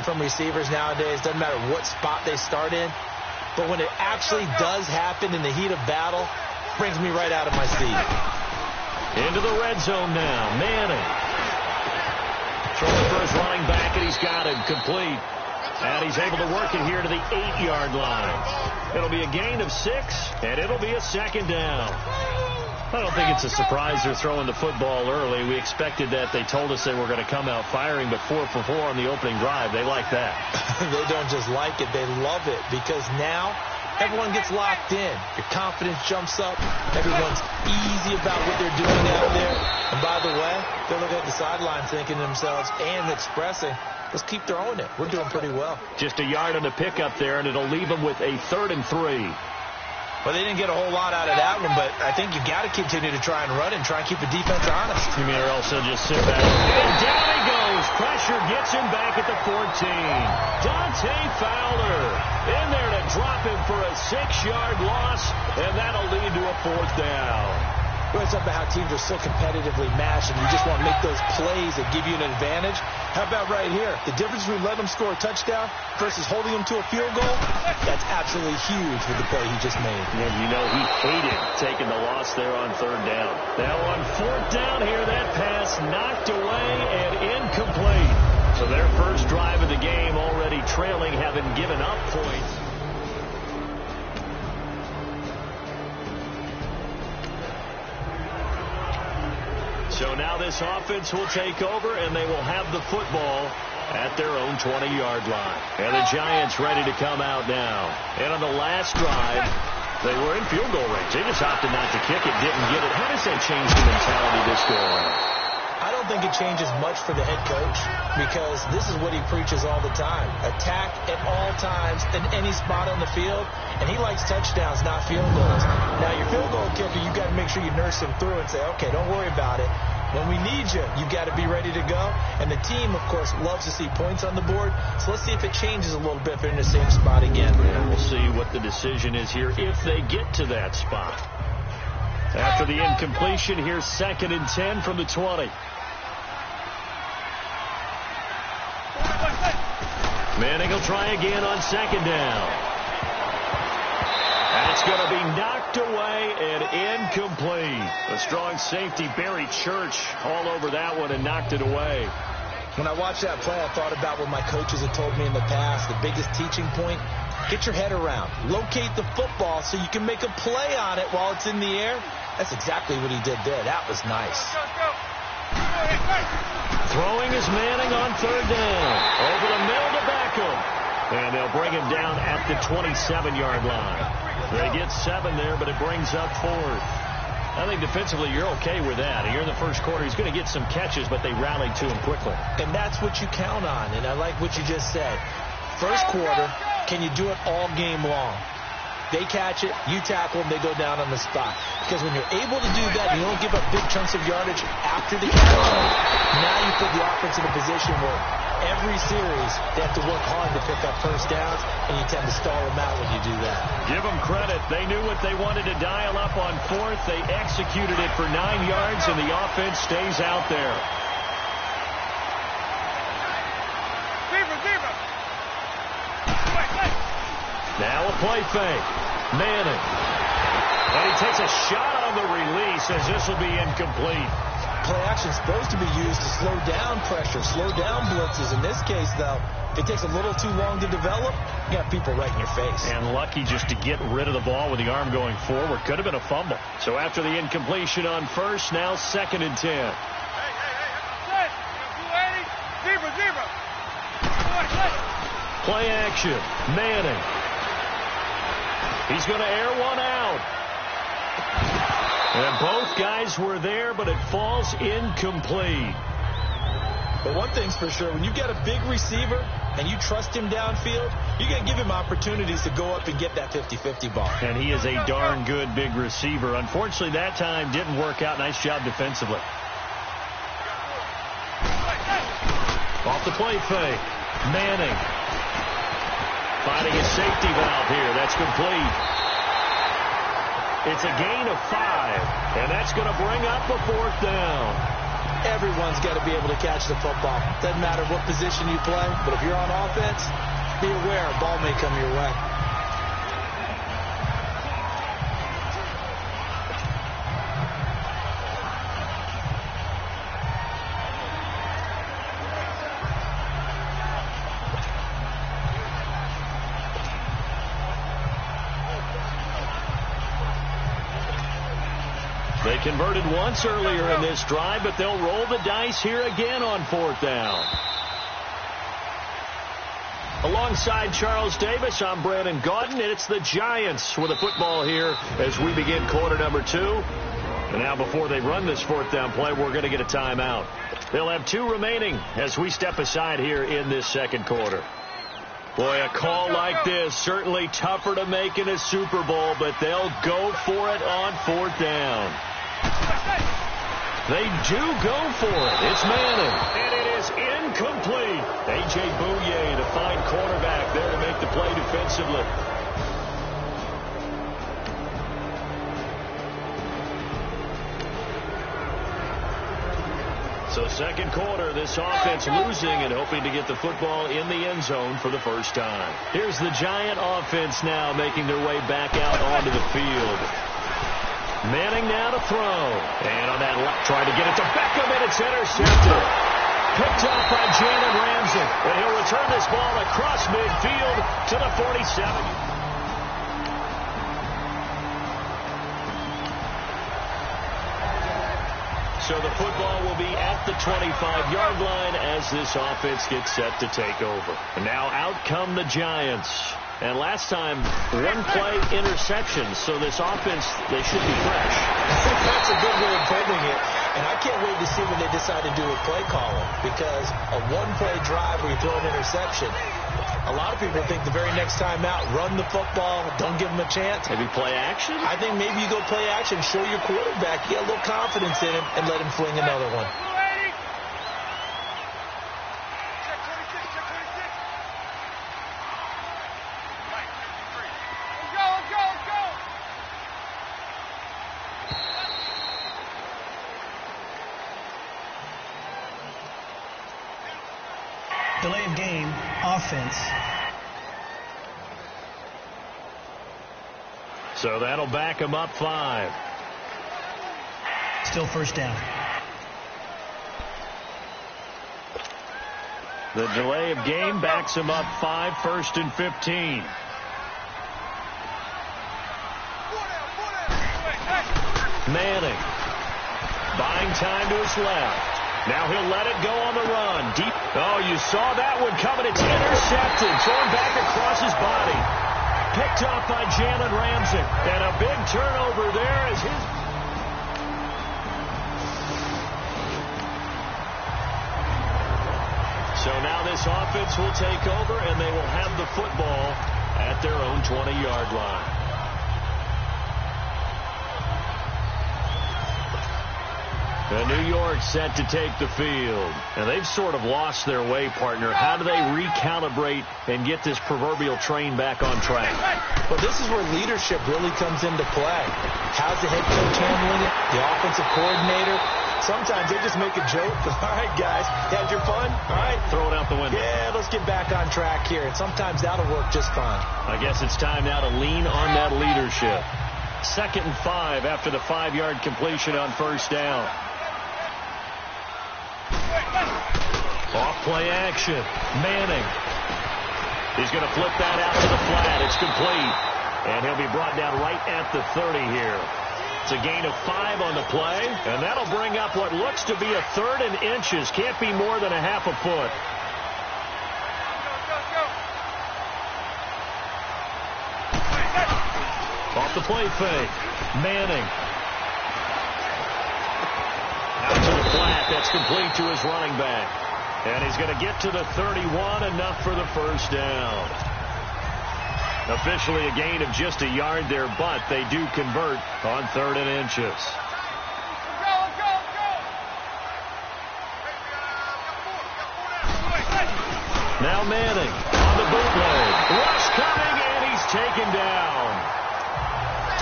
from receivers nowadays. Doesn't matter what spot they start in. But when it actually does happen in the heat of battle, brings me right out of my seat. Into the red zone now. Maddn throwing for his running back, and he's got it complete. And he's able to work it here to the 8-yard line. It'll be a gain of 6, and it'll be a second down. I don't think it's a surprise they're throwing the football early. We expected that. They told us they were going to come out firing, but 4 for 4 on the opening drive. They like that. They don't just like it. They love it, because now everyone gets locked in. Your confidence jumps up. Everyone's easy about what they're doing out there. And by the way, they're looking at the sideline thinking to themselves and expressing, let's keep throwing it. We're doing pretty well. Just a yard on the pickup there, and it'll leave them with a 3rd and 3. Well, they didn't get a whole lot out of that one, but I think you got to continue to try and run and try and keep the defense honest. You mean or else they'll just sit back. And down he goes. Pressure gets him back at the 14. Dante Fowler in there to drop him for a 6-yard loss, and that'll lead to a 4th down. Well, it's about how teams are so competitively matched, and you just want to make those plays that give you an advantage. How about right here? The difference between letting them score a touchdown versus holding them to a field goal, that's absolutely huge with the play he just made. And you know he hated taking the loss there on 3rd down. Now on 4th down here, that pass knocked away and incomplete. So their first drive of the game already trailing, having given up points. So now this offense will take over, and they will have the football at their own 20-yard line. And the Giants ready to come out now. And on the last drive, they were in field goal range. They just opted not to kick it, didn't get it. How does that change the mentality this go on? I don't think it changes much for the head coach, because this is what he preaches all the time. Attack at all times in any spot on the field, and he likes touchdowns, not field goals. Now, your field goal kicker, you got to make sure you nurse him through and say, okay, don't worry about it. When we need you, you've got to be ready to go. And the team, of course, loves to see points on the board. So let's see if it changes a little bit if they're in the same spot again. Yeah, we'll see what the decision is here if they get to that spot. After the incompletion, here's 2nd and 10 from the 20. Manning will try again on 2nd down. And it's going to be knocked away and incomplete. A strong safety, Barry Church, all over that one and knocked it away. When I watched that play, I thought about what my coaches had told me in the past. The biggest teaching point, get your head around. Locate the football so you can make a play on it while it's in the air. That's exactly what he did there. That was nice. Throwing is Manning on 3rd down. Over the middle to Beckham. And they'll bring him down at the 27-yard line. They get 7 there, but it brings up 4th. I think defensively you're okay with that. Here in the first quarter, he's going to get some catches, but they rallied to him quickly. And that's what you count on, and I like what you just said. First quarter, can you do it all game long? They catch it, you tackle them, they go down on the spot. Because when you're able to do that, you don't give up big chunks of yardage after the catch. Now you put the offense in a position where every series they have to work hard to pick up first downs, and you tend to stall them out when you do that. Give them credit. They knew what they wanted to dial up on 4th. They executed it for 9 yards, and the offense stays out there. Now a play fake. Manning. And he takes a shot on the release as this will be incomplete. Play action is supposed to be used to slow down pressure, slow down blitzes. In this case, though, if it takes a little too long to develop, you got people right in your face. And lucky just to get rid of the ball with the arm going forward. Could have been a fumble. So after the incompletion on 1st, now 2nd and 10. Play action. Manning. He's going to air one out. And both guys were there, but it falls incomplete. But one thing's for sure, when you get a big receiver and you trust him downfield, you're going to give him opportunities to go up and get that 50-50 ball. And he is a darn good big receiver. Unfortunately, that time didn't work out. Nice job defensively. Off the play fake. Manning. Finding a safety valve here. That's complete. It's a gain of 5, and that's going to bring up a 4th down. Everyone's got to be able to catch the football. Doesn't matter what position you play, but if you're on offense, be aware a ball may come your way. They converted once earlier in this drive, but they'll roll the dice here again on 4th down. Alongside Charles Davis, I'm Brandon Gaudin, and it's the Giants with the football here as we begin quarter number 2. And now before they run this 4th down play, we're going to get a timeout. They'll have 2 remaining as we step aside here in this second quarter. Boy, a call like this, certainly tougher to make in a Super Bowl, but they'll go for it on 4th down. They do go for it. It's Maddn, and it is incomplete. A.J. Bouye, the fine cornerback, there to make the play defensively. So second quarter, this offense losing and hoping to get the football in the end zone for the first time. Here's the Giant offense now making their way back out onto the field. Manning now to throw. And on that left, trying to get it to Beckham, and it's intercepted. Picked off by Jalen Ramsey. And he'll return this ball across midfield to the 47. So the football will be at the 25-yard line as this offense gets set to take over. And now out come the Giants. And last time, one play interception. So this offense, they should be fresh. That's a good way of putting it. And I can't wait to see what they decide to do with play calling. Because a one-play drive where you throw an interception, a lot of people think the very next time out, run the football, don't give them a chance. Maybe play action? I think maybe you go play action, show your quarterback, get a little confidence in him, and let him fling another one. Delay of game, offense. So that'll back him up 5. Still first down. The delay of game backs him up 5, 1st and 15. Manning buying time to his left. Now he'll let it go on the run. Deep. Oh, you saw that one coming. It's intercepted. Thrown back across his body. Picked off by Jalen Ramsey. And a big turnover there as his... So now this offense will take over, and they will have the football at their own 20-yard line. And New York set to take the field. And they've sort of lost their way, partner. How do they recalibrate and get this proverbial train back on track? Well, this is where leadership really comes into play. How's the head coach handling it? The offensive coordinator? Sometimes they just make a joke. All right, guys, you had your fun? All right. Throw it out the window. Yeah, let's get back on track here. And sometimes that'll work just fine. I guess it's time now to lean on that leadership. 2nd and 5 after the 5-yard completion on first down. Off play action. Manning. He's going to flip that out to the flat. It's complete. And he'll be brought down right at the 30 here. It's a gain of 5 on the play. And that'll bring up what looks to be a 3rd and inches. Can't be more than a half a foot. Off the play fake. Manning. Out to the flat. That's complete to his running back. And he's going to get to the 31, enough for the first down. Officially a gain of just a yard there, but they do convert on 3rd and inches. Now Manning on the bootleg. Rush coming, and he's taken down.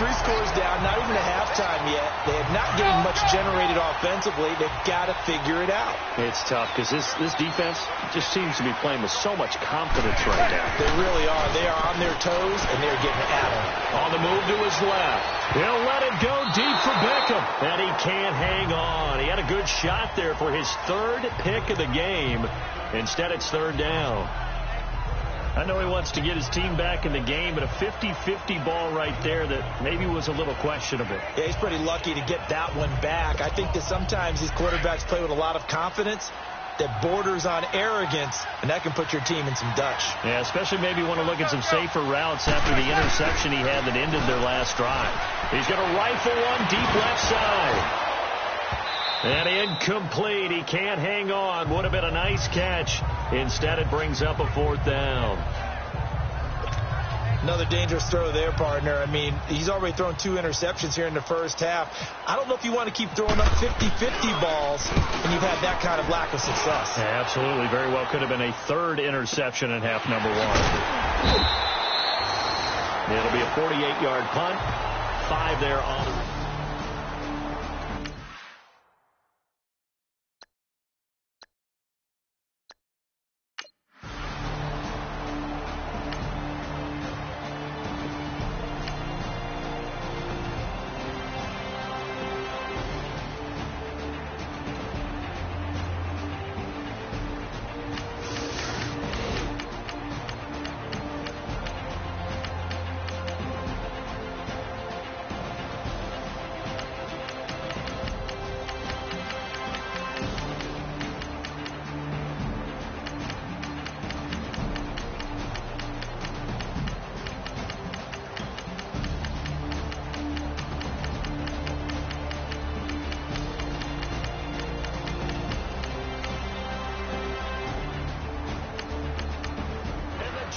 3 scores down, not even a halftime yet. They have not gained much generated offensively. They've got to figure it out. It's tough because this defense just seems to be playing with so much confidence right now. They really are. They are on their toes, and they're getting at them. On the move to his left. He'll let it go deep for Beckham. And he can't hang on. He had a good shot there for his 3rd pick of the game. Instead, it's 3rd down. I know he wants to get his team back in the game, but a 50-50 ball right there that maybe was a little questionable. Yeah, he's pretty lucky to get that one back. I think that sometimes these quarterbacks play with a lot of confidence that borders on arrogance, and that can put your team in some Dutch. Yeah, especially maybe want to look at some safer routes after the interception he had that ended their last drive. He's going to rifle one deep left side. And incomplete. He can't hang on. Would have been a nice catch. Instead, it brings up a 4th down. Another dangerous throw there, partner. I mean, he's already thrown 2 interceptions here in the first half. I don't know if you want to keep throwing up 50-50 balls when you've had that kind of lack of success. Yeah, absolutely. Very well could have been a 3rd interception in half number 1. It'll be a 48-yard punt. 5 there on the...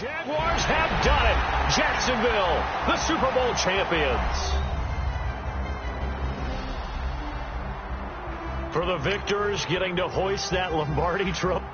Jaguars have done it. Jacksonville, the Super Bowl champions. For the victors, getting to hoist that Lombardi trophy.